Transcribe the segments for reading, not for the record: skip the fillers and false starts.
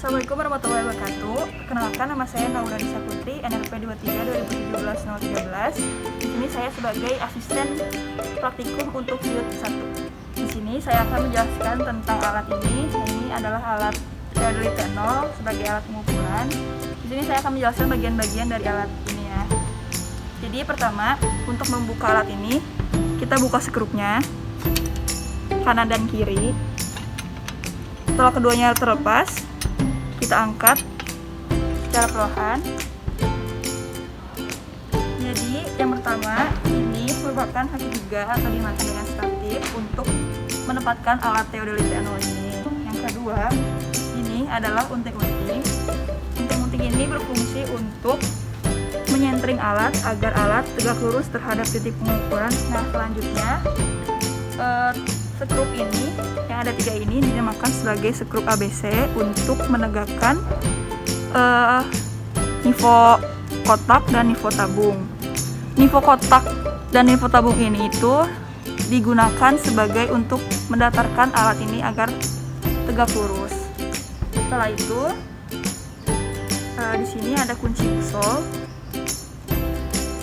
Assalamualaikum warahmatullahi wabarakatuh. Perkenalkan, nama saya Naura Disa Putri, NRP 23 2017 013. Di sini saya sebagai asisten praktikum untuk unit 1. Di sini saya akan menjelaskan tentang alat ini. Ini adalah alat theodolit T0 sebagai alat pengukuran. Di sini saya akan menjelaskan bagian-bagian dari alat ini ya. Jadi pertama, untuk membuka alat ini, kita buka skrupnya kanan dan kiri. Setelah keduanya terlepas, kita angkat secara perlahan. Jadi yang pertama, ini merupakan kaki juga atau dinamakan dengan statif untuk menempatkan alat theodolit T0 ini. Yang kedua, ini adalah unting-unting. Unting-unting ini berfungsi untuk menyentring alat agar alat tegak lurus terhadap titik pengukuran. Nah, selanjutnya skrup ini yang ada 3 ini dinamakan sebagai skrup ABC untuk menegakkan nivoo kotak dan nivoo tabung. Nivoo kotak dan nivoo tabung ini itu digunakan sebagai untuk mendatarkan alat ini agar tegak lurus. Setelah itu di sini ada kunci busol.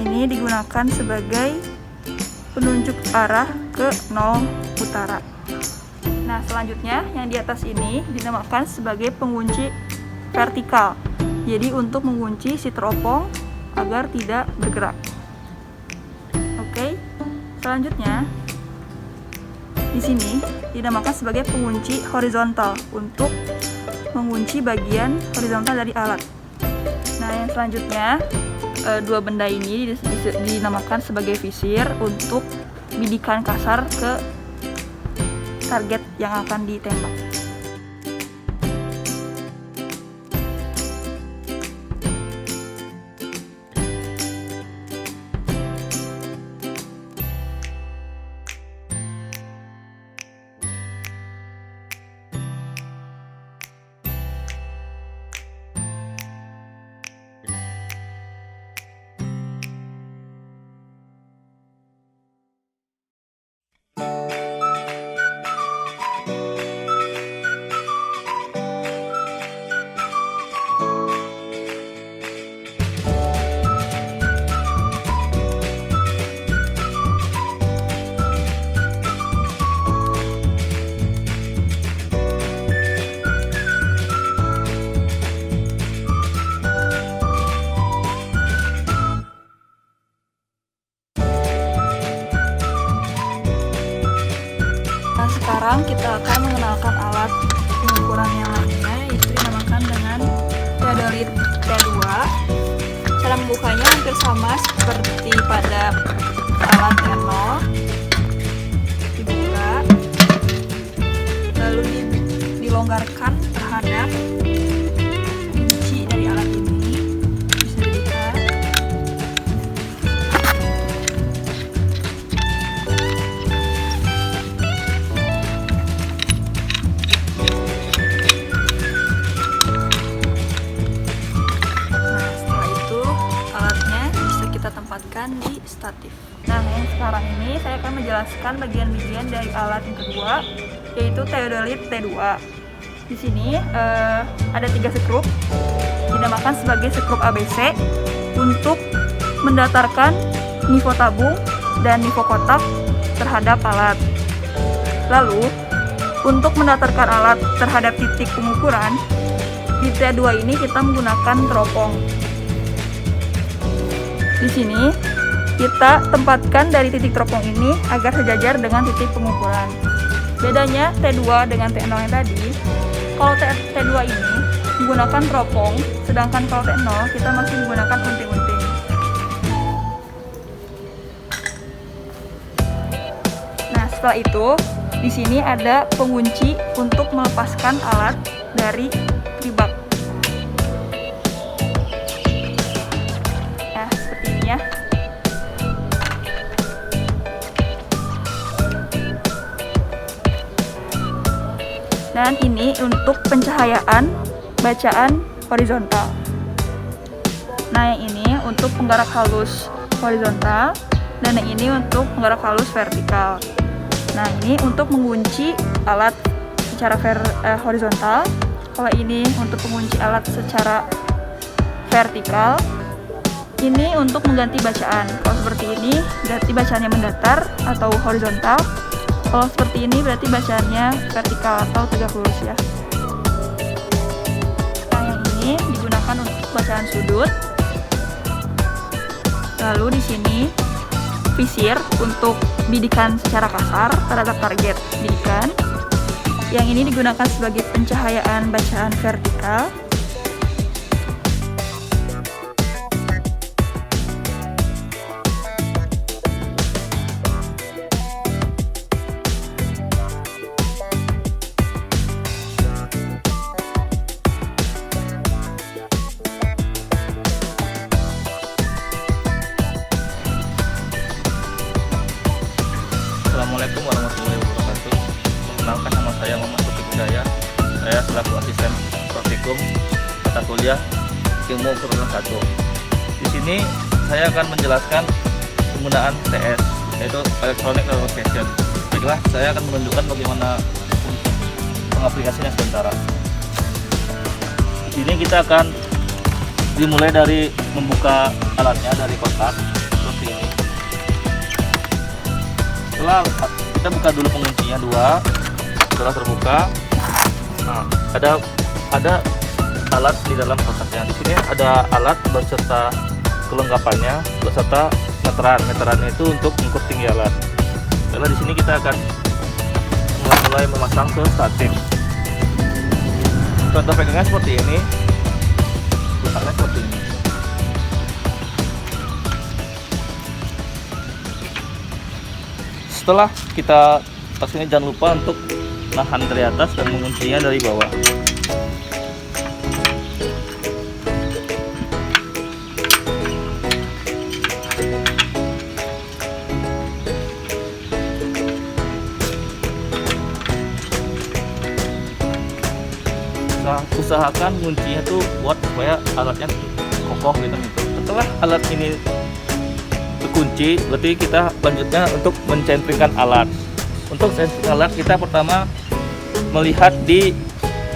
Ini digunakan sebagai penunjuk arah ke 0 utara. Nah, selanjutnya yang di atas ini dinamakan sebagai pengunci vertikal. Jadi untuk mengunci si teropong agar tidak bergerak. Oke. Selanjutnya di sini dinamakan sebagai pengunci horizontal untuk mengunci bagian horizontal dari alat. Nah, yang selanjutnya dua benda ini dinamakan sebagai visir untuk bidikan kasar ke target yang akan ditembak. Sekarang kita akan mengenalkan alat pengukuran yang lainnya, yaitu dinamakan dengan theodolit T2. Cara membukanya hampir sama seperti pada alat T0. Dibuka, lalu dilonggarkan terhadap kunci dari alat ini. Bisa dilihat. Tempatkan di statif. Nah, yang sekarang ini saya akan menjelaskan bagian-bagian dari alat yang kedua, yaitu theodolit T2. Di sini ada 3 skrup, dinamakan sebagai skrup ABC untuk mendatarkan nivoo tabung dan nivoo kotak terhadap alat. Lalu, untuk mendatarkan alat terhadap titik pengukuran, di T2 ini kita menggunakan teropong. Di sini kita tempatkan dari titik teropong ini agar sejajar dengan titik pengukuran. Bedanya T2 dengan T0 yang tadi, kalau T2 ini menggunakan teropong, sedangkan kalau T0 kita masih menggunakan unting-unting. Nah, setelah itu di sini ada pengunci untuk melepaskan alat dari tribak. Ya. Dan ini untuk pencahayaan bacaan horizontal. Nah, yang ini untuk penggerak halus horizontal dan yang ini untuk penggerak halus vertikal. Nah, ini untuk mengunci alat secara horizontal Kalau ini untuk pengunci alat secara vertikal, ini untuk mengganti bacaan. Kalau seperti ini berarti bacaannya mendatar atau horizontal. Kalau seperti ini berarti bacaannya vertikal atau tegak lurus ya. Nah, yang ini digunakan untuk bacaan sudut. Lalu di sini visir untuk bidikan secara kasar terhadap target bidikan. Yang ini digunakan sebagai pencahayaan bacaan vertikal. Assalamualaikum warahmatullahi wabarakatuh. Perkenalkan, nama saya Muhammad Taufik Hidayat. Saya selaku asisten praktikum mata kuliah ilmu keperawatan 1. Di sini saya akan menjelaskan penggunaan TS, yaitu Electronic Communication. Baiklah, saya akan menunjukkan bagaimana pengaplikasinya sementara. Di sini kita akan dimulai dari membuka alatnya dari kotak seperti ini. Setelah kita buka dulu penguncinya 2, setelah terbuka, nah, ada alat di dalam kotaknya. Di sini ada alat beserta kelengkapannya beserta meteran. Meterannya itu untuk mengukur tinggi alat. Setelah di sini kita akan mulai memasang ke statif. Contoh pegangan seperti ini, pusatnya seperti ini. Setelah kita pasang ini, jangan lupa untuk nahan dari atas dan menguncinya dari bawah. Usahakan kuncinya tuh kuat supaya alatnya kokoh gitu. Setelah alat ini terkunci, berarti kita lanjutnya untuk mencentrikkan alat. Untuk centering alat, kita pertama melihat di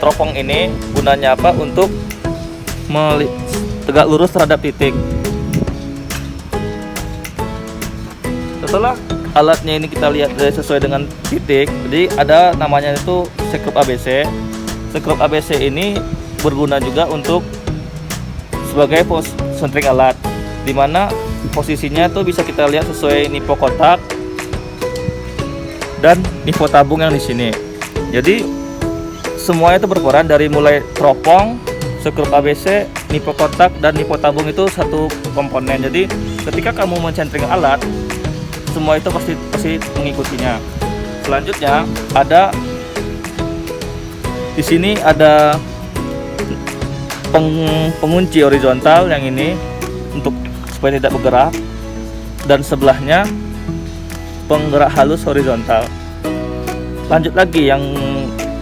teropong ini gunanya apa, untuk tegak lurus terhadap titik. Setelah alatnya ini kita lihat sesuai dengan titik, jadi ada namanya itu sekrup ABC. Sekrup ABC ini berguna juga untuk sebagai centering alat, dimana posisinya tuh bisa kita lihat sesuai nipo kotak dan nipo tabung yang di sini. Jadi semuanya itu berperan dari mulai teropong, sekrup ABC, nipo kotak dan nipo tabung itu satu komponen. Jadi ketika kamu mencentring alat, semua itu pasti mengikutinya. Selanjutnya ada di sini ada pengunci horizontal yang ini untuk supaya tidak bergerak, dan sebelahnya penggerak halus horizontal. Lanjut lagi, yang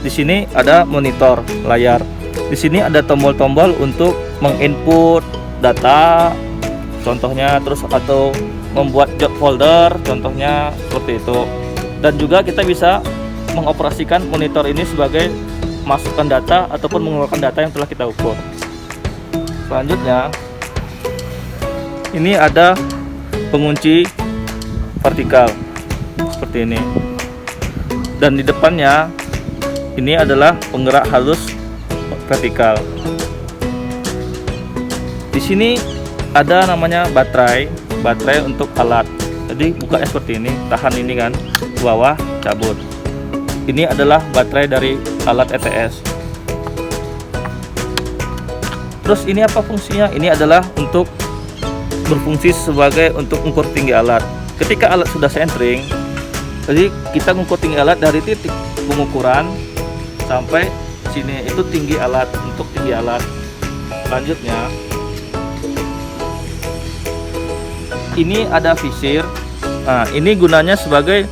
di sini ada monitor layar. Di sini ada tombol-tombol untuk menginput data, contohnya, terus atau membuat job folder, contohnya seperti itu. Dan juga kita bisa mengoperasikan monitor ini sebagai masukkan data ataupun mengeluarkan data yang telah kita ukur. Selanjutnya, ini ada pengunci vertikal seperti ini, dan di depannya ini adalah penggerak halus vertikal. Di sini ada namanya baterai untuk alat. Jadi bukanya seperti ini, tahan ini kan, ke bawah cabut. Ini adalah baterai dari alat ETS. Terus ini apa fungsinya? Ini adalah untuk berfungsi sebagai untuk mengukur tinggi alat. Ketika alat sudah centering, jadi kita mengukur tinggi alat dari titik pengukuran sampai sini, itu tinggi alat, untuk tinggi alat. Selanjutnya, ini ada visir. Nah, ini gunanya sebagai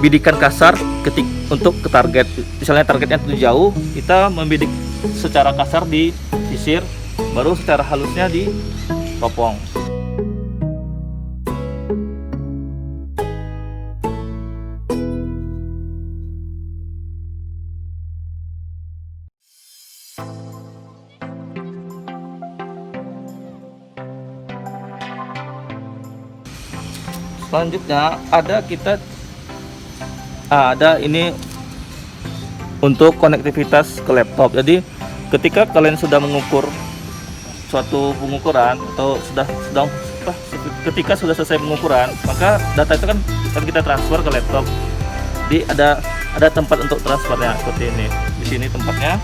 bidikan kasar untuk ke target. Misalnya targetnya itu jauh, kita membidik secara kasar di visir, baru secara halusnya di teropong. Selanjutnya ada ini untuk konektivitas ke laptop. Jadi ketika kalian sudah mengukur suatu pengukuran atau ketika sudah selesai pengukuran, maka data itu kan kita transfer ke laptop. Jadi ada tempat untuk transfernya seperti ini. Di sini tempatnya.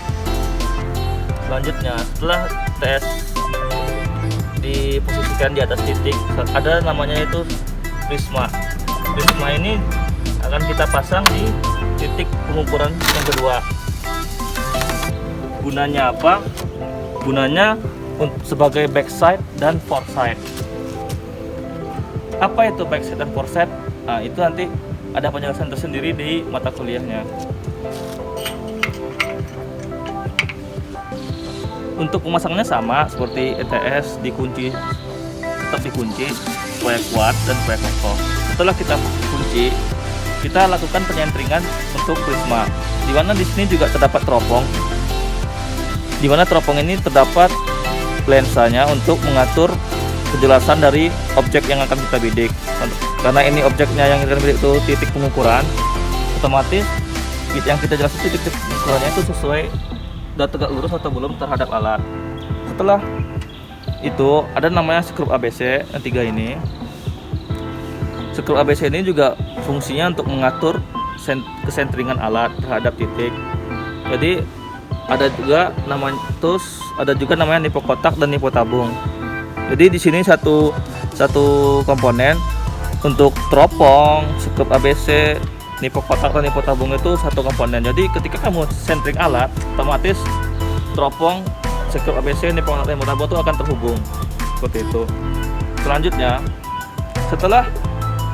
Selanjutnya setelah tes diposisikan di atas titik, ada namanya itu prisma. Prisma ini akan kita pasang di titik pengukuran yang kedua. Gunanya apa? Gunanya sebagai backside dan foresight. Apa itu backside dan foresight? Nah, itu nanti ada penjelasan tersendiri di mata kuliahnya. Untuk pemasangannya sama seperti ETS, tetap dikunci supaya kuat dan supaya kokoh. Setelah kita kunci, kita lakukan penyentringan untuk prisma. Di mana di sini juga terdapat teropong. Di mana teropong ini terdapat lensanya untuk mengatur kejelasan dari objek yang akan kita bidik. Karena ini objeknya yang akan bidik itu titik pengukuran, otomatis yang kita jelasin titik pengukurannya itu sesuai sudah tegak lurus atau belum terhadap alat. Setelah itu ada namanya skrup ABC yang 3 ini. Skrup ABC ini juga fungsinya untuk mengatur kesentringan alat terhadap titik. Jadi ada juga namanya nipo kotak dan nipo tabung. Jadi di sini satu komponen untuk teropong, skrup ABC, nipo kotak dan nipo tabung itu satu komponen. Jadi ketika kamu sentring alat, otomatis teropong, skrup ABC, nipo kotak dan nipo tabung itu akan terhubung seperti itu. Selanjutnya, setelah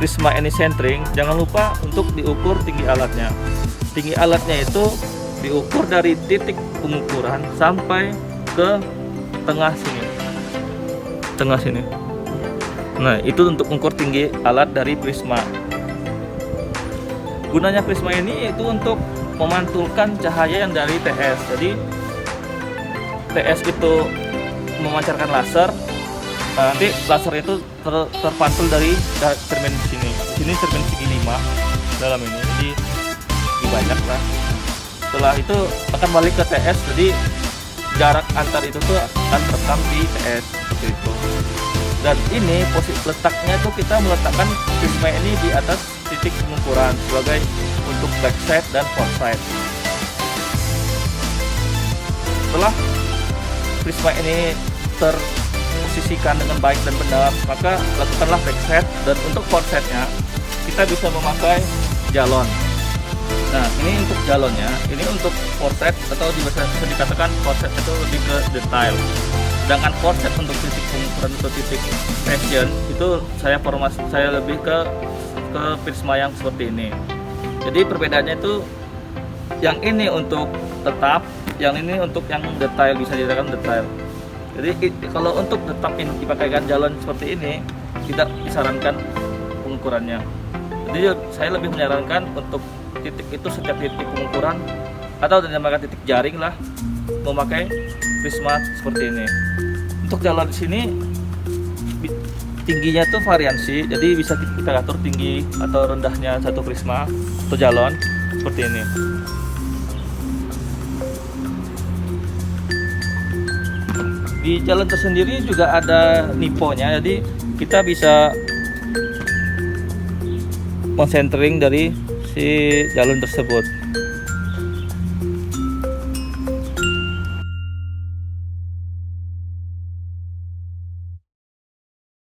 prisma ini sentring, jangan lupa untuk diukur tinggi alatnya. Tinggi alatnya itu diukur dari titik pengukuran sampai ke tengah sini. Nah, itu untuk mengukur tinggi alat dari prisma. Gunanya prisma ini itu untuk memantulkan cahaya yang dari TS. Jadi TS itu memancarkan laser. Nah, nanti laser itu terpantul dari cermin di sini. Sini cermin segi 5 dalam ini. Jadi banyak lah. Setelah itu akan balik ke TS, jadi jarak antar itu tuh akan terekam di TS seperti itu. Dan ini posisi letaknya itu kita meletakkan prisma ini di atas titik pengukuran sebagai untuk backside dan foresight. Setelah prisma ini terposisikan dengan baik dan benar, maka lakukanlah backside, dan untuk foresightnya kita bisa memakai jalon. Nah, ini untuk jalonnya, ini untuk foresight atau bisa dikatakan foresight itu lebih ke detail. Sedangkan foresight untuk titik pengukuran atau titik precision itu saya lebih ke prisma yang seperti ini. Jadi perbedaannya itu yang ini untuk tetap, yang ini untuk yang detail, bisa dikatakan detail. Jadi kalau untuk tetap ini dipakaikan jalon seperti ini, tidak disarankan pengukurannya. Jadi saya lebih menyarankan untuk titik itu setiap titik pengukuran atau dinamakan titik jaring lah, memakai prisma seperti ini. Untuk jalan di sini tingginya tuh variansi, jadi bisa kita atur tinggi atau rendahnya satu prisma atau jalon seperti ini. Di jalan tersendiri juga ada niponya, jadi kita bisa mensentering dari si jalur tersebut.